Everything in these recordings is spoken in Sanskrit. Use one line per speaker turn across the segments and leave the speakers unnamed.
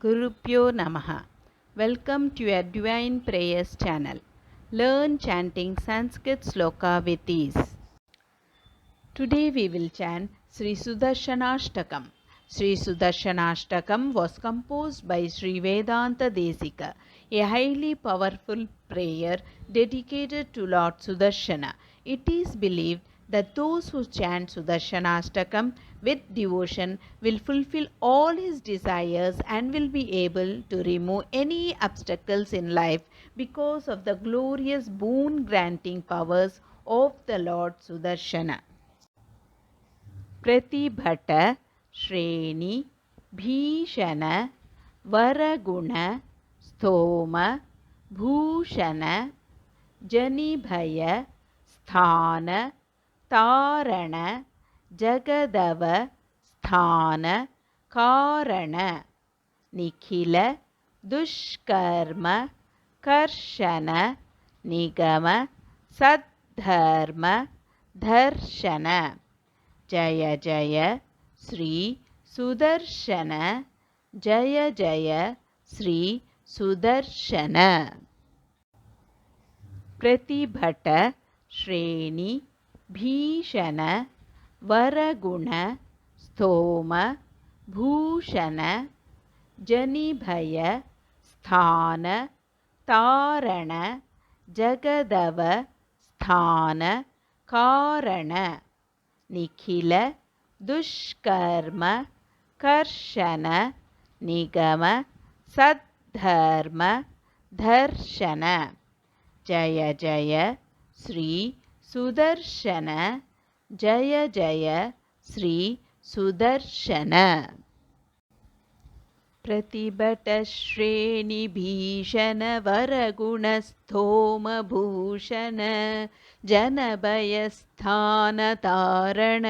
Gurupyo Namaha. Welcome to your Divine Prayers channel. Learn chanting Sanskrit sloka with ease. Today we will chant Sri Sudarshanashtakam. Sri Sudarshanashtakam was composed by Sri Vedanta Desika, a highly powerful prayer dedicated to Lord Sudarshana. It is believed that those who chant Sudarshanashtakam with devotion will fulfill all his desires and will be able to remove any obstacles in life because of the glorious boon granting powers of the Lord Sudarshana. प्रतिभट श्रेणी भीषण वरगुण स्तोम भूषण जनिभय स्थान तारण जगदव स्थान कारण निखिल दुष्कर्म कर्षण निगम सद्धर्म दर्शन जय जय श्री सुदर्शन जय जय श्री सुदर्शन प्रतिभट श्रेणी भीषण वरगुण स्तोम भूषण जनिभय स्थान तारण जगदव स्थान कारण निखिल दुष्कर्म कर्षण निगम सद्धर्म दर्शन जय जय श्री सुदर्शन जय जय श्री सुदर्शन प्रतिभट श्रेणी भीषण वरगुण स्तोम भूषण जनभय स्थान तारण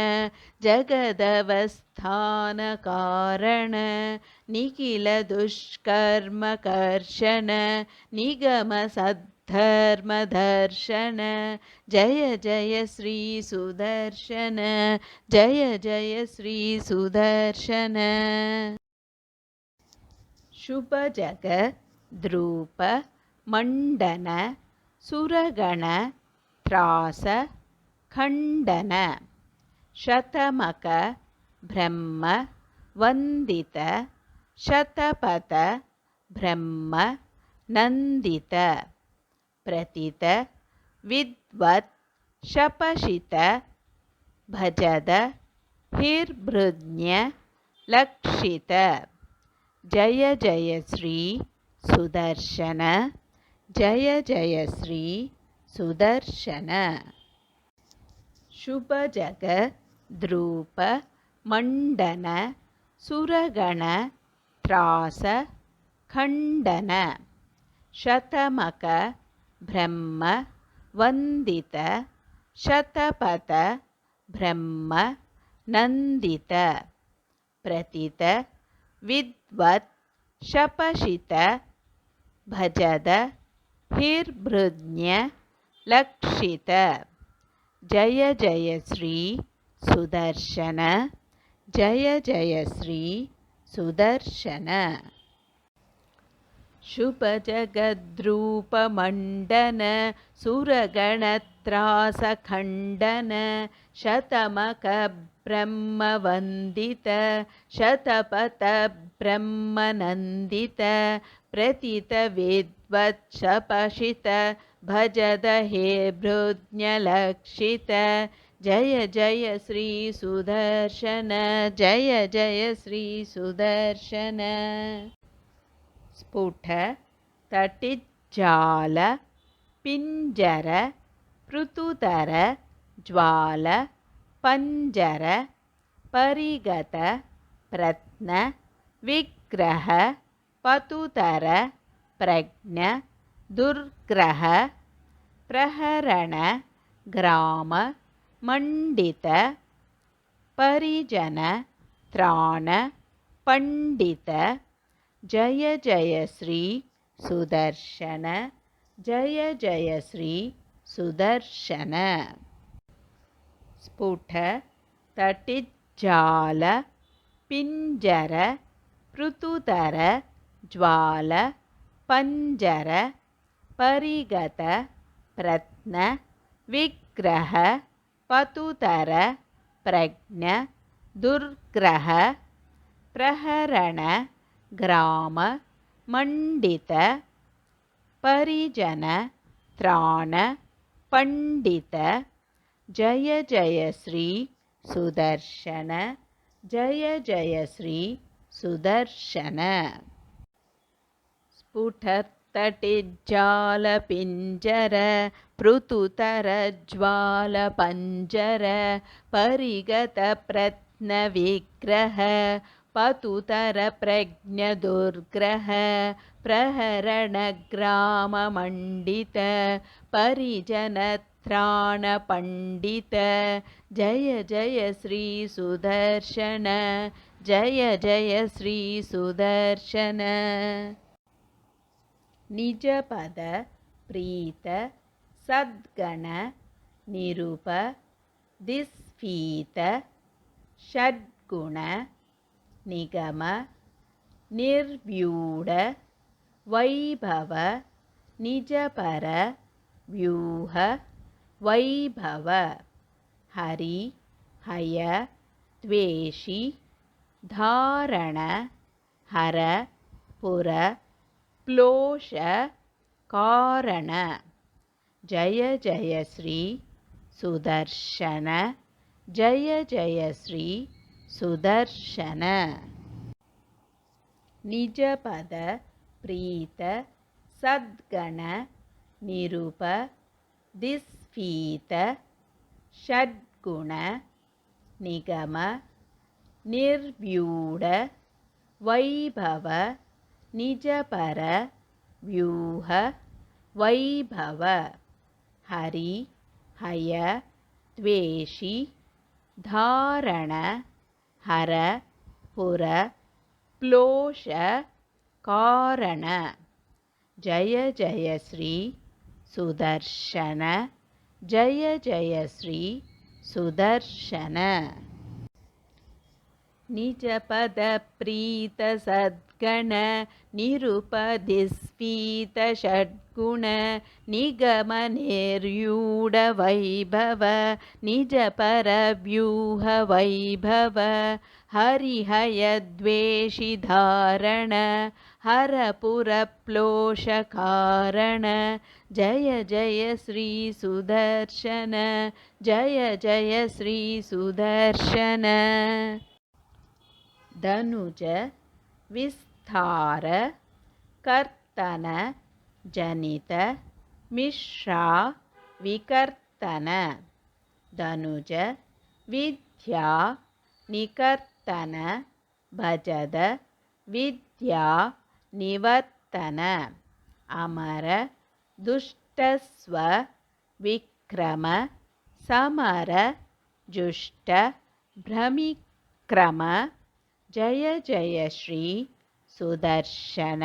जगदव स्थान कारण निखिल दुष्कर्म कर्षण निगम सद्धर्म दर्शन जय जय श्री सुदर्शन जय जय श्री सुदर्शन शुभ जग द्रूप मंडन सुरगण त्रास खंडन शतमक ब्रह्म वंदित शतपथ ब्रह्म नंदित प्रतित विद्वत् शपशित भजद हिर्भृज्ञ लक्षित जय जय श्री सुदर्शन जय जय श्री सुदर्शन शुभ जग द्रूप मंडन सुरगण त्रास खंडन शतमक ब्रह्म वंदित शतपथ ब्रह्म नंदित प्रतित विद्वत् शपशित भजद हिर्भृज्ञ लक्षित जय जय श्री सुदर्शन जय जय श्री सुदर्शन शुभ जगद्रूप मंडन सुरगणत्रास खंडन शतमक ब्रह्म वंदित शतपथ ब्रह्म नंदित प्रतित विद्वत् शपशित भजद हिर्भृज्ञ लक्षित जय जय श्री सुदर्शन जय जय श्री सुदर्शन स्फुट तटिज्जाल पिंजर पृथुतर ज्वाल पंजर परिगत प्रत्न विग्रह पतुतर प्रज्ञ दुर्ग्रह प्रहरण ग्राम मंडित परिजन त्राण पंडित जय जय श्री सुदर्शन जय जय श्री सुदर्शन स्फुट तटिज्जाल पिंजर पृथुतर ज्वाल पञ्जर परिगत प्रत्न विग्रह पतुतर प्रज्ञ दुर्ग्रह प्रहरण ग्राम मंडित परिजन त्राण पंडित जय जय श्री सुदर्शन जय जय श्री सुदर्शन स्फुटत्तटिज्जालपिञ्जर पृथुतरज्वालपञ्जर परिगतप्रत्नविग्रह पतुतरप्रज्ञदुर्ग्रह प्रहरणग्राममण्डित परिजनत्राणपण्डित जय जय श्री सुदर्शन जय जय श्री सुदर्शन निजपद प्रीत सद्गण निरूप दिस्फीत षड्गुण निगम निर्व्यूढ वैभव निजपर व्यूह वैभव हरि हय द्वेषी धारण हर पुर प्लोष कारण जय जय श्री सुदर्शन जय जय श्री सुदर्शन निजपद प्रीत सद्गण निरूप दिस्फीत षड्गुण निगम निर्व्यूढ वैभव निजपर व्यूह वैभव हरि हय द्वेषी धारण हर पुर प्लोष कारण जय जय श्री सुदर्शन जय जय श्री सुदर्शन निजपद प्रीत सद्गण निरूपदिस्फीत षड्गुण निगम निर्व्यूढ वैभव निजपर व्यूह वैभव हरिहय द्वेषी धारण हरपुर प्लोष कारण जय जय श्री सुदर्शन जय जय श्री सुदर्शन धनुज विस्तार कर्तन जनित मिश्रा विकर्तन धनुज विद्या निकर्तन भजद विद्या निवर्तन अमर दुष्टस्व विक्रम समर जुष्ट भ्रमिक्रम जय जय श्री सुदर्शन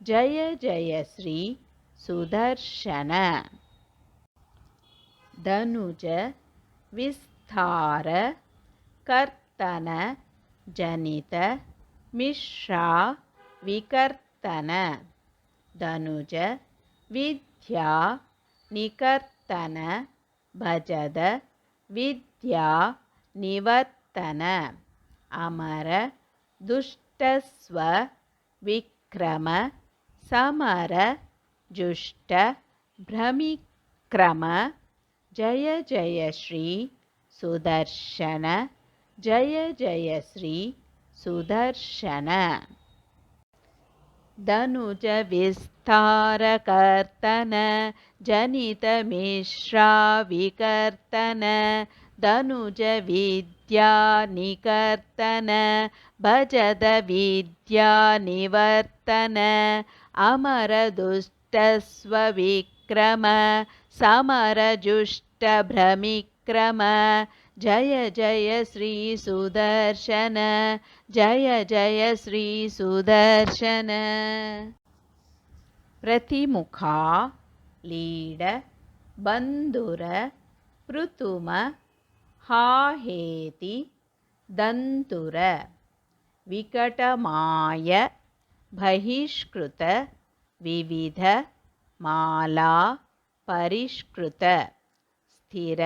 जय जय श्री सुदर्शन धनुज विस्तार कर्तन जनित मिश्रा विकर्तन धनुज विद्या निकर्तन भजद विद्या निवर्तन अमर दुष्टस्व विक्रम समर जुष्ट भ्रमिक्रम जय जय श्री सुदर्शन जय जय श्री सुदर्शन धनुज विस्तार कर्तन जनित मिश्रा विकर्तन धनुज विद्या निकर्तन भजद विद्या निवर्तन अमर दुष्टस्व विक्रम समर जुष्ट भ्रमिक्रम जय जय श्री सुदर्शन जय जय श्री सुदर्शन प्रतिमुखा लीड बंधुर पृथुम हाहेति दन्तुर विकटमाय बहिष्कृत विविध माला परिष्कृत स्थिर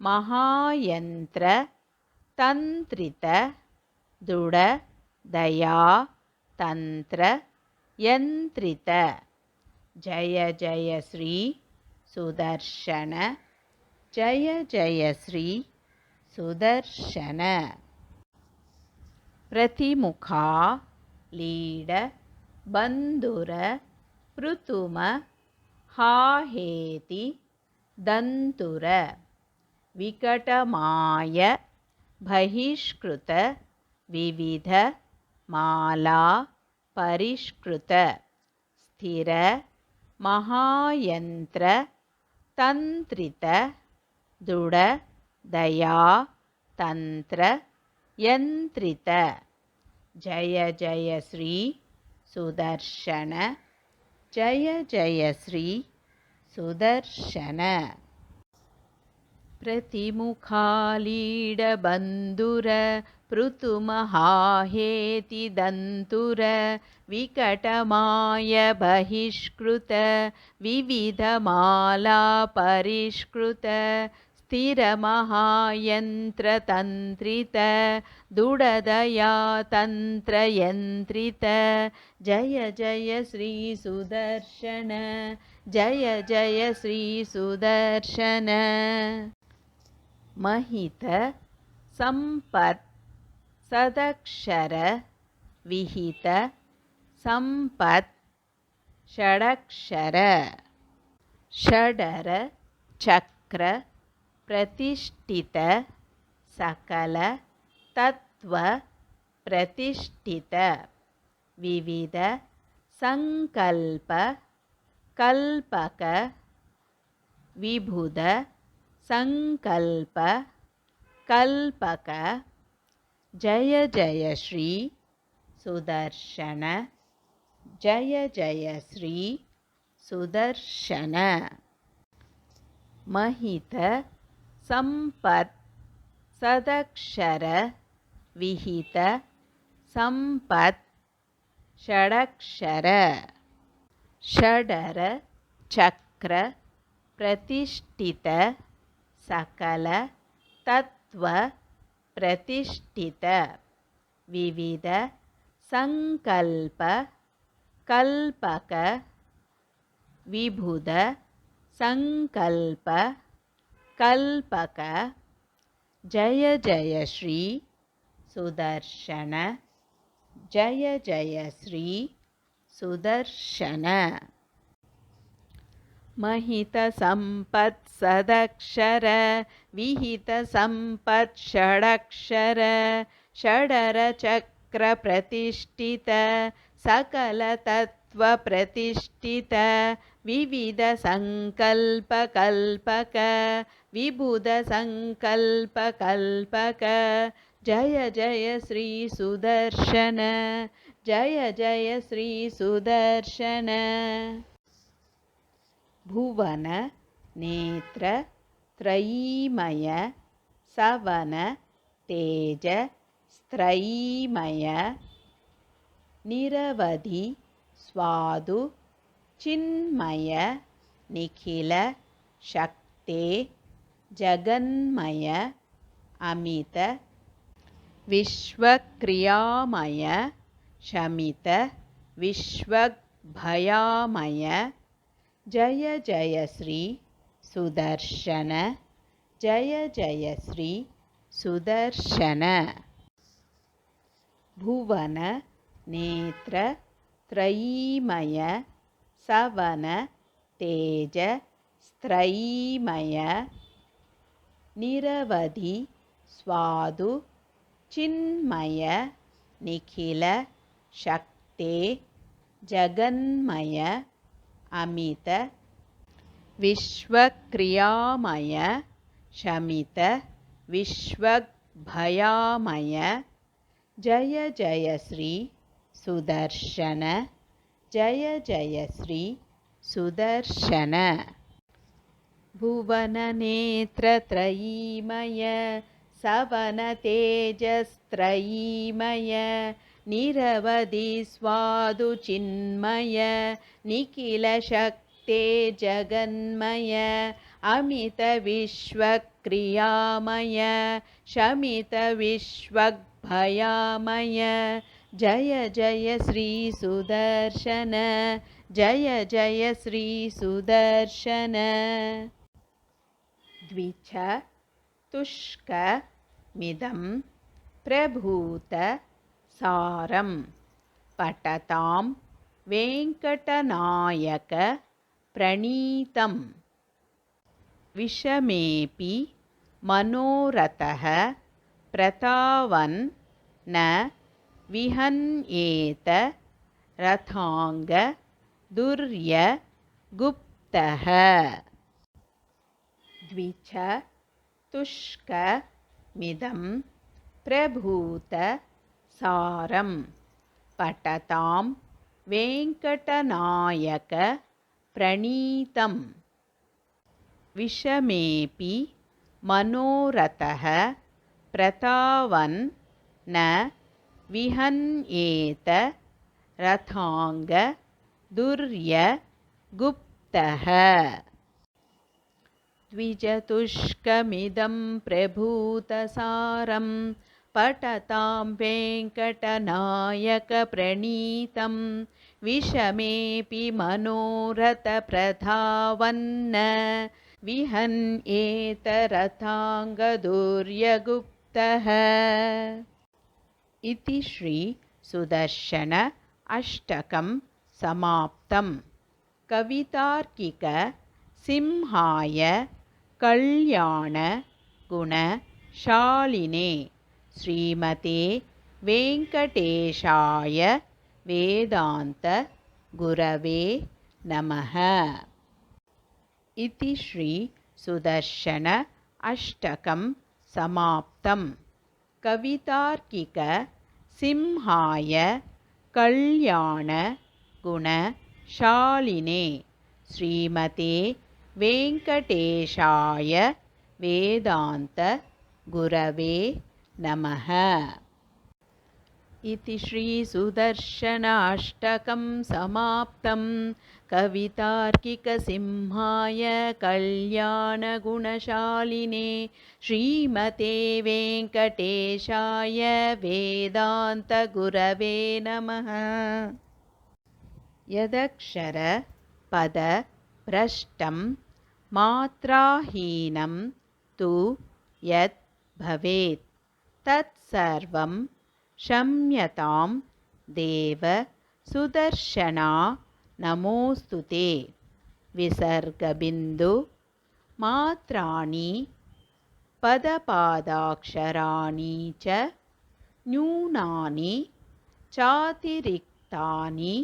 महायंत्र तंत्रित दृढ़ दया तंत्र यंत्रित जय जय श्री सुदर्शन जय जय श्री सुदर्शन प्रतिमुखा लीड बंधुर पृथुम हाहेति दंतुर विकटमाय बहिष्कृत विविध माला परिष्कृत स्थिर महायंत्र तंत्रित दृढ़ दया तंत्र यंत्रित जय जय श्री सुदर्शन जय जय श्री सुदर्शन प्रतिमुखालीडबन्धुर पृथुमहाहेति दन्तुर विकटमाय बहिष्कृत विविधमाला परिष्कृत स्थिरमहायन्त्रतन्त्रित दुडदया तन्त्रयन्त्रित जय जय श्री सुदर्शन जय जय श्री सुदर्शन महित संपत् सदक्षर विहित संपत् षडक्षर षडर चक्र प्रतिष्ठित सकल तत्व प्रतिष्ठित विविध संकल्प कल्पक विबुध संकल्प कल्पक जय जय श्री सुदर्शन जय जय श्री सुदर्शन महित संपत् सदक्षर विहित संपत् षडक्षर षडर चक्र प्रतिष्ठित सकल तत्व प्रतिष्ठित विविध संकल्प कल्पक विबुध संकल्प कल्पक जय जय श्री सुदर्शन जय जय श्री सुदर्शन महित संपत् सदक्षर विहित संपत् षडक्षर षडर चक्र प्रतिष्ठित सकल तत्व प्रतिष्ठित विविध संकल्प कल्पक विबुध संकल्प कल्पक जय जय श्री सुदर्शन जय जय श्री सुदर्शन भुवन नेत्र त्रयीमय सवन तेज स्त्रयीमय निरवधि स्वादु चिन्मय निखिल शक्ते जगन्मय अमित विश्वक्रियामय शमित विश्वभयामय जय जय श्री सुदर्शन जय जय श्री सुदर्शन भुवन नेत्र त्रयीमय सवन तेज स्त्रयीमय निरवधि स्वादु चिन्मय निखिल शक्ते जगन्मय अमित विश्वक्रियामय शमित विश्वभयामय जय जय श्री सुदर्शन जय जय श्री सुदर्शन भुवन नेत्र त्रयीमय सवन तेजस्त्रयीमय निरवधि स्वादु चिन्मय निखिलशक्ते जगन्मय अमित विश्वक्रियामय शमित विश्वभयामय जय जय श्री सुदर्शन जय जय श्री सुदर्शन। द्विच तुष्क मिदं प्रभूत सारं पठतां वेङ्कटनायक प्रणीतम् विषमेऽपि मनोरथः प्रतावन् न विहन्येत रथाङ्ग दुर्य गुप्तः। द्विच तुष्क मिदं प्रभूत सारं पठतां वेङ्कटनायक प्रणीतम् विषमेऽपि मनोरथः प्रतावन् न विहन्येत रथाङ्ग दुर्य गुप्तः। द्विजतुष्कमिदं प्रभूतसारं पठतां वेङ्कटनायकप्रणीतं विषमेऽपि मनोरथप्रधावन्न विहन्येत रथाङ्गदुर्यगुप्तः। इति श्री सुदर्शन अष्टकं समाप्तम्। कवितार्किक सिंहाय कल्याण गुणशालिने श्रीमते वेङ्कटेशाय वेदान्त गुरवे नमः। इति श्री सुदर्शन अष्टकं समाप्तम्। कवितार्किक सिंहाय कल्याण गुणशालिने श्रीमते वेङ्कटेशाय वेदान्त गुरवे नमः। इति श्री सुदर्शन अष्टकं समाप्तम्। कवितार्किक सिंहाय कल्याण गुणशालिने श्रीमते वेङ्कटेशाय वेदान्त गुरवे नमः। यदक्षर पद भ्रष्टं मात्राहीनं तु यत् भवेत् तत्सर्वं क्षम्यतां देव सुदर्शना नमोऽस्तु ते। विसर्गबिन्दु मात्राणि पदपादाक्षराणि च न्यूनानि चातिरिक्तानि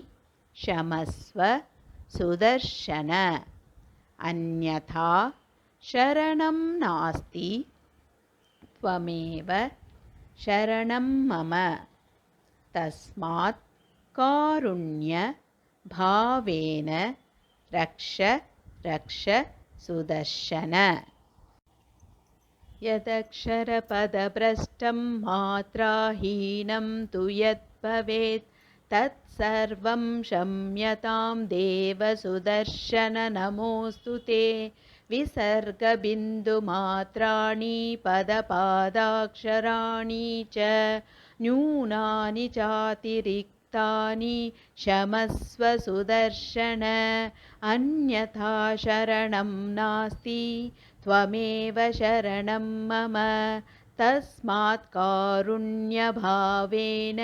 क्षमस्व सुदर्शन। अन्यथा शरणं नास्ति त्वमेव शरणं मम। तस्मात् कारुण्य भावेन रक्ष रक्ष सुदर्शन। यदक्षरपदभ्रष्टं मात्राहीनं तु यत् भवेत् तत्सर्वं क्षम्यतां देव सुदर्शन नमोऽस्तु ते। विसर्गबिन्दुमात्राणि पदपादाक्षराणि च न्यूनानि चातिरिक्तानि क्षमस्व सुदर्शन। अन्यथा शरणं नास्ति त्वमेव शरणं मम। तस्मात् कारुण्यभावेन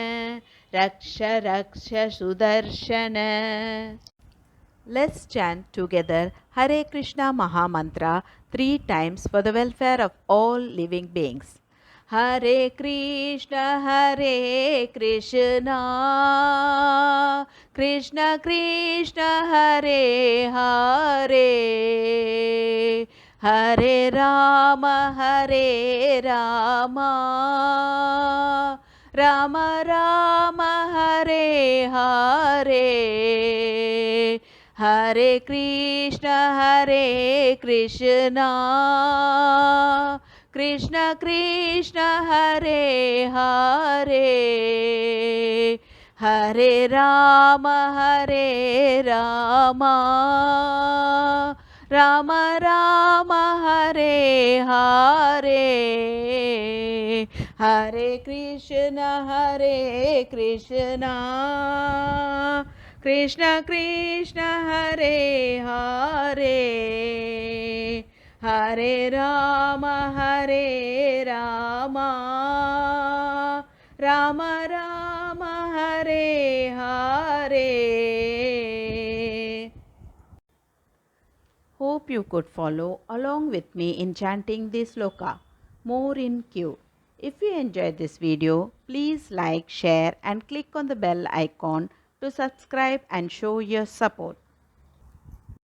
रक्ष रक्ष सुदर्शन। Let's chant together Hare Krishna Mahamantra 3 times for the welfare of all living beings. Hare Krishna Krishna Krishna Hare Hare Hare Rama Rama Rama Hare Hare Hare Krishna Krishna Krishna Hare Hare, Hare Rama Hare Rama, Rama Rama Hare Hare, Hare Krishna Krishna Krishna Hare Hare, Hare Rama Rama Rama Hare Hare. Hope you could follow along with me in chanting this sloka. More in queue. If you enjoyed this video, please like, share and click on the bell icon to subscribe and show your support.